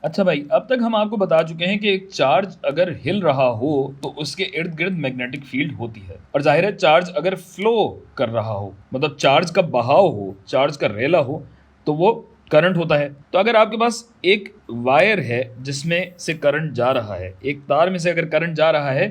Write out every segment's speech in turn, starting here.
अच्छा भाई, अब तक हम आपको बता चुके हैं कि एक चार्ज अगर हिल रहा हो तो उसके इर्द गिर्द मैग्नेटिक फील्ड होती है, और जाहिर है चार्ज अगर फ्लो कर रहा हो, मतलब चार्ज का बहाव हो, चार्ज का रेला हो, तो वो करंट होता है। तो अगर आपके पास एक वायर है जिसमें से करंट जा रहा है, एक तार में से अगर करंट जा रहा है,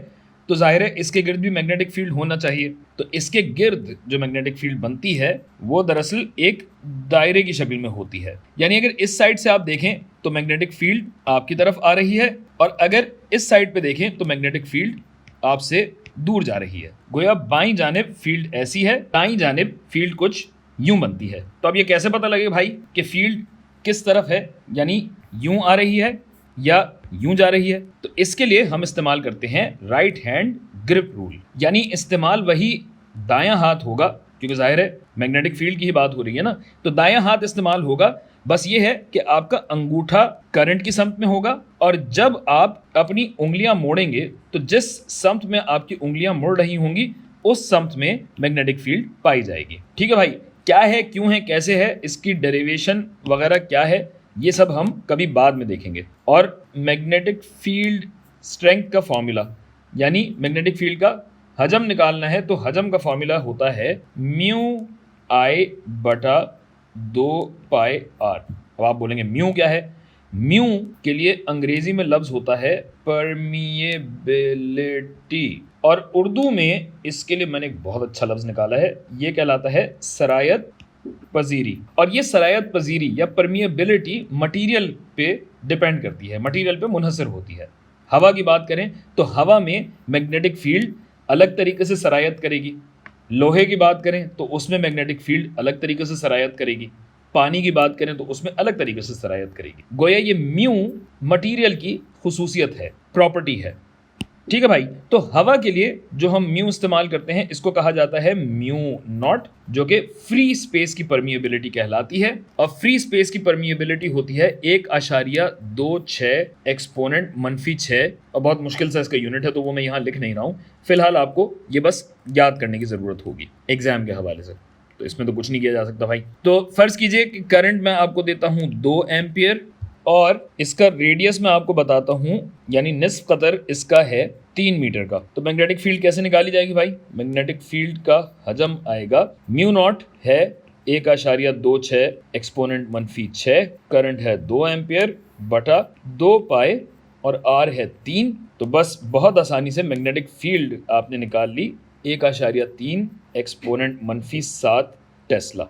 तो जाहिर है इसके गिर्द भी मैग्नेटिक फील्ड होना चाहिए। तो इसके गिर्द जो मैग्नेटिक फील्ड बनती है वो दरअसल एक दायरे की शक्ल में होती है। यानी अगर इस साइड से आप देखें तो मैग्नेटिक फील्ड आपकी तरफ आ रही है, और अगर इस साइड पे देखें तो मैग्नेटिक फील्ड आपसे दूर जा रही है। गोया बाईं जानिब फील्ड ऐसी है, दाईं जानिब फील्ड कुछ यूं बनती है। तो अब ये कैसे पता लगे भाई कि फील्ड किस तरफ है, यानी यूं आ रही है या यूं जा रही है? तो इसके लिए हम इस्तेमाल करते हैं राइट हैंड ग्रिप रूल, यानी इस्तेमाल वही दायां हाथ होगा, क्योंकि जाहिर है मैग्नेटिक फील्ड की ही बात हो रही है ना, तो दायां हाथ इस्तेमाल होगा। बस ये है कि आपका अंगूठा करंट की समत में होगा, और जब आप अपनी उंगलियां मोड़ेंगे तो जिस समत में आपकी उंगलियां मुड़ रही होंगी उस समत में मैग्नेटिक फील्ड पाई जाएगी। ठीक है भाई, क्या है, क्यों है, कैसे है, इसकी डेरिवेशन वगैरह क्या है, ये सब हम कभी बाद में देखेंगे। और मैग्नेटिक फील्ड स्ट्रेंथ का फॉर्मूला, यानी मैग्नेटिक फील्ड का हजम निकालना है, तो हजम का फॉर्मूला होता है म्यू आई बटा 2 पाई आर। अब आप बोलेंगे म्यू क्या है? म्यू के लिए अंग्रेजी में लफ्ज होता है परमिएबिलिटी, और उर्दू में इसके लिए मैंने एक बहुत अच्छा लफ्ज निकाला है, ये कहलाता है सरायत पजीरी। और ये सरायत पजीरी या परमिएबिलिटी मटेरियल पे डिपेंड करती है, मटेरियल पे मुनहसर होती है। हवा की बात करें तो हवा में मैग्नेटिक फील्ड अलग तरीके से सरायत करेगी, लोहे की बात करें तो उसमें मैग्नेटिक फील्ड अलग तरीके से सरायत करेगी, पानी की बात करें तो उसमें अलग तरीके से सरायत करेगी। गोया ये म्यू मटेरियल की खुसूसियत है, प्रॉपर्टी है। ठीक है भाई, तो हवा के लिए जो हम म्यू इस्तेमाल करते हैं इसको कहा जाता है म्यू नॉट, जो कि फ्री स्पेस की परमिएबिलिटी कहलाती है। और फ्री स्पेस की परमिएबिलिटी होती है 1.26 एक्सपोनेंट -6, और बहुत मुश्किल से इसका यूनिट है तो वो मैं यहाँ लिख नहीं रहा हूँ। फिलहाल आपको ये बस याद करने की जरूरत होगी एग्जाम के हवाले से, तो इसमें तो कुछ नहीं किया जा सकता भाई। तो फर्ज कीजिए कि करंट मैं आपको देता हूँ 2 एम्पियर, और इसका रेडियस मैं आपको बताता हूं, यानी निस्फ कतर इसका है 3 मीटर का। तो मैग्नेटिक फील्ड कैसे निकाली जाएगी भाई? मैग्नेटिक फील्ड का हजम आएगा, म्यू नॉट है 1.26 एक्सपोनेंट -6, करंट है 2 एम्पियर बटा 2 पाई, और आर है 3। तो बस बहुत आसानी से मैग्नेटिक फील्ड आपने निकाल ली 1.3 एक्सपोनेंट -7 टेस्ला।